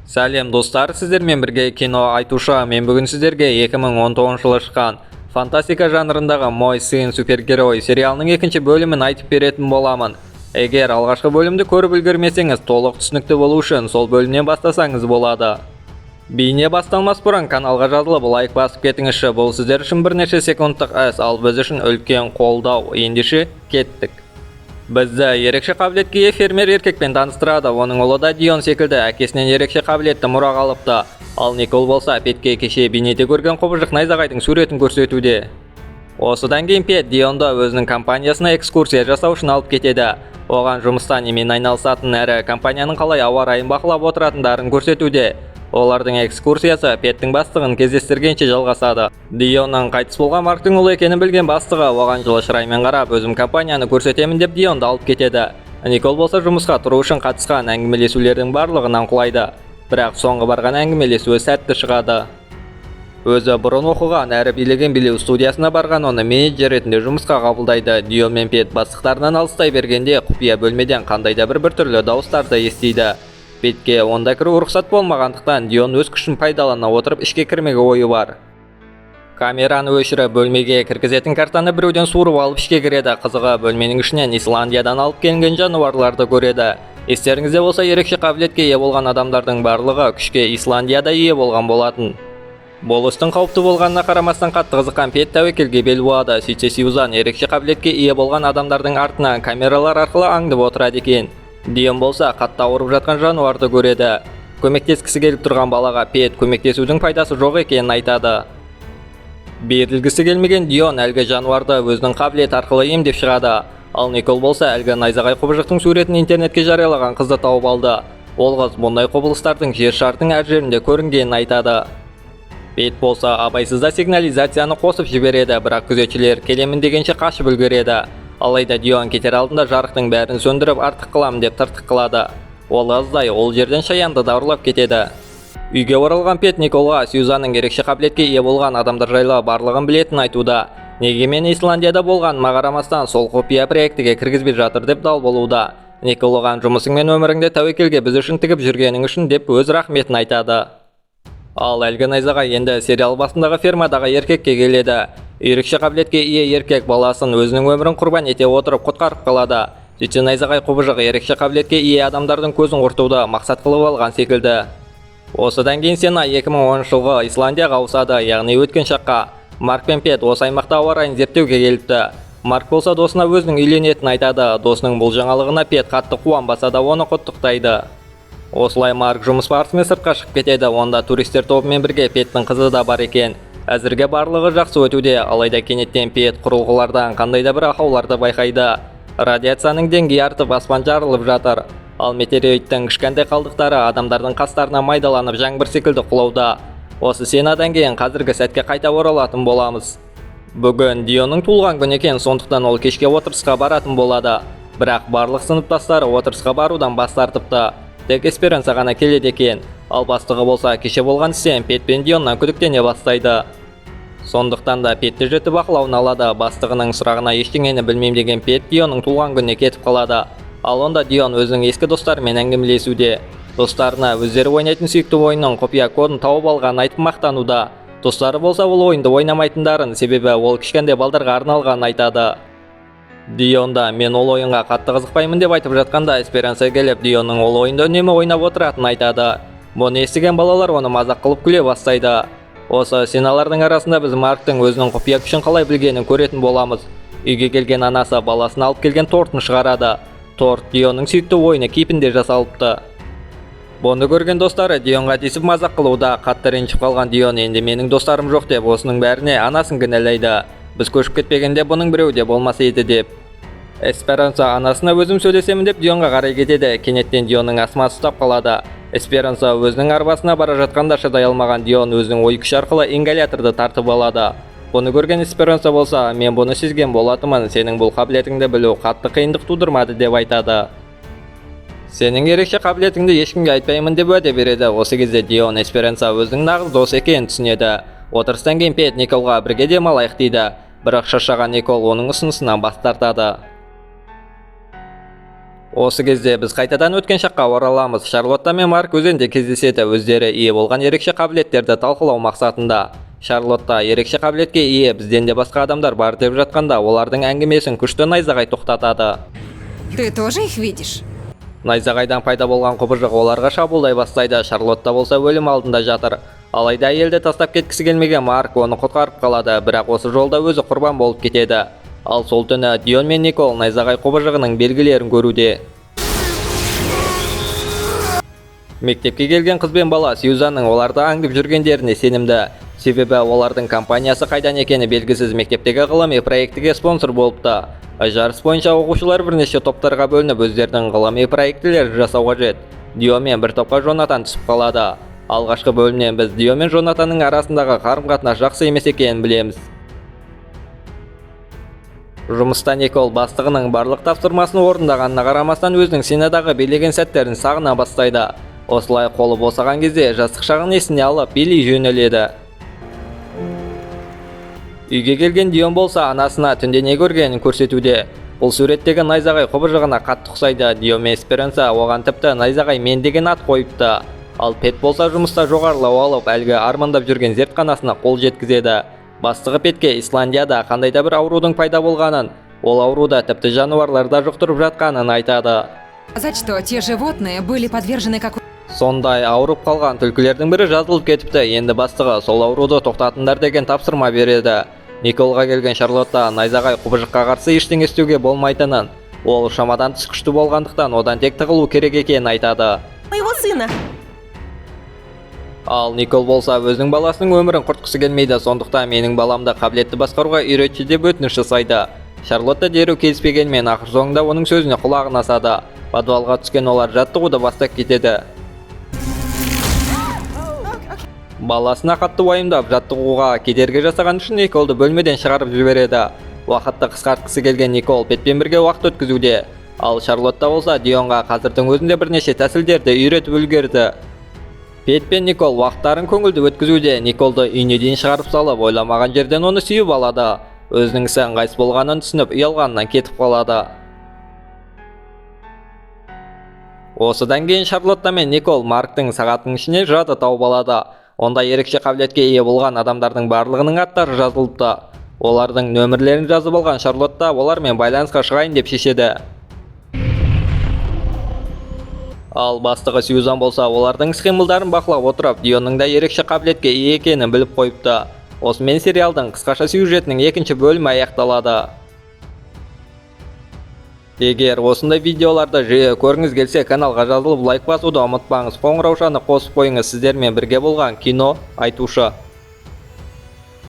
Сәлем достар, сіздермен бірге кино айтушы. Мен бүгін сіздерге 2019 жылы шыққан фантастика жанрындағы мой сын супергерой сериалының екінші бөлімін айтып беретін боламын. Егер алғашқы бөлімді көріп үлгермесеңіз, толық түсінікті болу үшін сол бөлімнен бастасаңыз болады. Бейне басталмас бұрын каналға жазылып лайк басып кетіңізші. Бұл сіздер үшін бірнеше секундтық іс, ал біз үшін үлкен қолдау. Ендеше кеттік. Бізді ерекше қабілетке ие фермер еркекпен таныстырады. Оның ұлы да Дион секілді әкесінен ерекше қабілетті мұра қалыпты. Ал Никол болса Петке кеше бейнеде көрген қобыжық найзағайдың суретін көрсетуде. Осыдан кейін Пет Дионды өзінің компаниясына экскурсия жасау үшін алып кетеді. Оған жұмыста немен айналысатын әрі компанияның қалай ауа райын бақылап отыратындарын көрсетуде. Олардың экскурсиясы Петтің бастығын кездестіргенше жалғасады. Дионның қайтыс болған Марктың ұлы екенін білген бастығы оған жылы шыраймен қарап, өзім компанияны көрсетемін деп Дионды алып кетеді. Никол болса жұмысқа тұру үшін қатысқан әңгімелесулердің барлығынан құлайды. Бірақ соңғы барған әңгімелесуі сәтті шығады. Өзі бұрын оқыған әрі билеген билеу студиясына барған оны менеджер ретінде жұмысқа қабылдайды. Дион мен Пет бастықтарынан алыстай бергенде құпия бөлмеден қандайда бір түрлі дауыстарды естиді. Петке онда кіру рұқсат болмағандықтан Дион өз күшін пайдалана отырып ішке кірмеге ойы бар. Камераны өшіріп бөлмеге кіргізетін картаны біреуден суырып алып ішке кіреді. Қызығы бөлменің ішінен Исландиядан алып келген жануарларды көреді. Естеріңізде болса, ерекше қабілетке ие болған адамдардың барлығы күшке Исландияда ие болған болатын. Бұл істің қауіпті болғанына қарамастан қатты қызыққан Пет тәуекелге бел буады. Сөйтсе Сьюзан ерекше қабілетке ие болған адамдардың артынан камералар арқылы аңдып отырады екен. Дион болса қатты ауырып жатқан жануарды көреді. Көмектескісі келіп тұрған балаға Пет көмектесудің пайдасы жоқ екенін айтады. Берілгісі келмеген Дион әлгі жануарды өзінің қабілет арқылы емдеп шығады. Ал Никол болса әлгі найзағай құбыжықтың суретін интернетке жариялаған қызды тауып алды. Ол қыз мұндай құбылыстардың жер шарының әр жерінде көрінгенін айтады. Пет болса абайсызда сигнализацияны қосып жібереді, бірақ күзетшілер келемін дегенше қашып үлгереді. Алайда Дион кетер алдында жарықтың бәрін сөндіріп артық қыламын деп тыртық қылады. Ол аздай ол жерден шаянды дауырлап кетеді. Үйге оралған Пет Николға Сьюзанның ерекше қабілетке ие болған адамдар жайлы барлығын білетінін айтуда. Неге мен Исландияда болғаныма қарамастан сол құпия проектіге кіргізбей жатыр деп дал болуда. Никол оған жұмысың мен өміріңде тәуекелге біз үшін тігіп жүргенің үшін деп өз рахметін айтады. Ал әлгі найзағай енді сериал басындағы фермадағы еркекке келеді. Ерекше қабілетке ие еркек баласын өзінің өмірін құрбан ете отырып құтқарып қалады. Сөйтсе найзағай құбыжық ерекше қабілетке ие адамдардың көзін құртуды мақсат қылып алған секілді. Осыдан кейін Сена 2010 жылғы Исландияға ауысады, яғни өткен шаққа. Марк пен Пет осы аймақта ауа райын зерттеуге келіпті. Марк болса досына өзінің үйленетінін айтады. Досының бұл жаңалығына Пет қатты қуанбаса да оны құттықтайды. Осылай Марк жұмыс барысымен сыртқа шығып кетеді. Онда туристер тобымен бірге Петтің қызы да бар екен. Әзірге барлығы жақсы өтуде, алайда кенеттен Пет құрылғылардан қандайда бір ақауларды байқайды. Радиацияның деңгейі артып аспан жарылып жатыр. Ал метеориттің кішкентай қалдықтары адамдардың қастарына майдаланып жаңбыр секілді құлауда. Осы Сенадан кейін қазіргі сәтке қайта оралатын боламыз. Бүгін Дионның туылған күні екен, сондықтан ол кешке отырысқа баратын болады. Бірақ барлық сыныптастары отырысқа барудан бас тартыпты. Тек Эсперанса ғана келеді екен. Ал бастығы болса кеше болған істен Пет пен Дионнан күдіктене бастайды. Сондықтан да Петті жіті бақылауын алады. Бастығының сұрағына ештеңені білмеймін деген Пет Дионның туылған күніне кетіп қалады. Ал онда Дион өзінің ескі достарымен әңгімелесуде. Достарына өздері ойнайтын сүйікті ойынның құпия кодын тауып алғанын айтып мақтануда. Достары болса ол ойынды ойнамайтындарын, себебі ол кішкентай балдарға арналғанын айтады. Дионда мен ол ойынға қатты қызықпаймын деп айтып жатқанда Эсперанса келіп Дионның ол ойында үнемі ойнап отыратынын айтады. Бұны естіген балалар оны мазақ қылып күле бастайды. Осы сценалардың арасында біз Марктың өзінің құпия күшін қалай білгенін көретін боламыз. Үйге келген анасы баласын алып келген тортын шығарады. Торт Дионның сүйікті ойыны кейпінде жасалыпты. Бұны көрген достары Дионға тиісіп мазақ қылуда. Қатты ренжіп қалған Дион енді менің достарым жоқ деп осының бәріне анасын кінәлайды. Біз көшіп кетпегенде бұның біреуі де болмаса еді деп. Эсперанса анасына өзім сөйлесемін деп Дионға қарай кетеді. Кенеттен Дионның асмасы ұстап қалады. Эсперанса өзінің арбасына бара жатқанда шыдай алмаған Дион өзінің ой күші арқылы ингаляторды тартып алады. Бұны көрген Эсперанса болса, мен бұны сезген болатынмын, сенің бұл қабілетіңді білу қатты қиындық тудырмады деп айтады. Сенің ерекше қабілетіңді ешкімге айтпаймын деп уәде береді. Осы кезде Дион Эсперанса өзінің нағыз дос екенін түсінеді. Отырыстан кейін Пет Николға бірге демалайық дейді. Бірақ шаршаған Никол оның ұсынысынан бас тартады. Осы кезде біз қайтадан өткен шаққа ораламыз. Шарлотта мен Марк өзенде кездеседі, өздері ие болған ерекше қабілеттерді талқылау мақсатында. Шарлотта ерекше қабілетке ие бізден де басқа адамдар бар деп жатқанда, олардың әңгімесін күшті найзағай тоқтатады. Ты тоже их видишь? Найзағайдан пайда болған құбыжық оларға шабуылдай бастайды. Шарлотта болса өлім алдында жатыр. Алайда әйелді тастап кеткісі келмеген Марк оны құтқарып қалады, бірақ осы жолда өзі құрбан болып кетеді. Ал сол түні Дион мен Никол найзағай құбыжығының белгілерін көруде. Мектепке келген қыз бен бала Сьюзанның оларды аңдып жүргендеріне сенімді. Себебі олардың компаниясы қайдан екені белгісіз. Мектептегі ғылыми проектіге спонсор болыпты. Жарыс бойынша оқушылар бірнеше топтарға бөлініп өздерінің ғылыми проектілерін жасау қажет. Дион мен бір топқа Жонатан түсіп қалады. Алғашқы бөлімнен біз Дион мен Жонатанның арасындағы қарым-қатынас жақсы емес екенін білеміз. Жұмыста Никол бастығының барлық тапсырмасын орындағанына қарамастан өзінің сенадағы билеген сәттерін сағына бастайды. Осылай қолы босаған кезде жастық шағын есіне алып билей жөнеледі. Үйге келген Дион болса анасына түнде не көргенін көрсетуде. Бұл суреттегі найзағай құбыжығына қатты ұқсайды. Дион мен Эсперанса оған тіпті найзағай мен деген ат қойыпты. Ал Пет болса жұмыста жоғарылау алып әлгі армандап жүрген зертханасына қол жеткізеді. Бастығы Петке Исландияда қандай да бір аурудың пайда болғанын, ол ауруда тіпті жануарларда жұқтырып жатқанын айтады. Сказать, что те животные были подвержены какой... Сондай ауырып қалған түлкілердің бірі жазылып кетіпті. Енді бастығы сол ауруды тоқтатыңдар деген тапсырма береді. Николға келген Шарлотта найзағай құбыжыққа қарсы ештеңе істеуге болмайтынын, ол шамадан тыс күшті болғандықтан одан тек тығылу керек екенін айтады. Моего сына. Ал Никол болса өзінің баласының өмірін құртқысы келмейді, сондықтан менің баламды қабілетті басқаруға үйретші деп өтініш жасайды. Шарлотта дереу келіспегенмен ақыр соңында оның сөзіне құлағын асады. Подвалға түскен олар жаттығуды бастап кетеді. Баласына қатты уайымдап жаттығуға кедергі жасаған үшін Николды бөлмеден шығарып жібереді. Уақытты қысқартқысы келген Никол Петпен бірге уақыт өткізуде. Ал Шарлотта болса Дионға қазірдің өзінде бірнеше тәсілдерді үйретіп үлгерді. Пет пен Никол уақыттарын көңілді өткізуде. Николды үйіне дейін шығарып салып, ойламаған жерден оны сүйіп алады. Өзінің ісі ыңғайсыз болғанын түсініп, ұялғанынан кетіп қалады. Осыдан кейін Шарлотта мен Никол Марктың сағатының ішіне жады тауып алады. Онда ерекше қабілетке ие болған адамдардың барлығының аттары жазылыпты. Олардың нөмірлерін жазып алған Шарлотта олармен байланысқа шығайын деп шешеді. Ал бастығы Сьюзан болса олардың іс-қимылдарын бақылап отырып, Дионның да ерекше қабілетке ие екенін біліп қойыпты. Осымен сериалдың қысқаша сюжетінің екінші бөлімі аяқталады. Егер осындай видеоларды жиі көргіңіз келсе, каналға жазылып лайк басуды ұмытпаңыз. Қоңыраушаны қосып қойыңыз. Сіздермен бірге болған кино айтушы.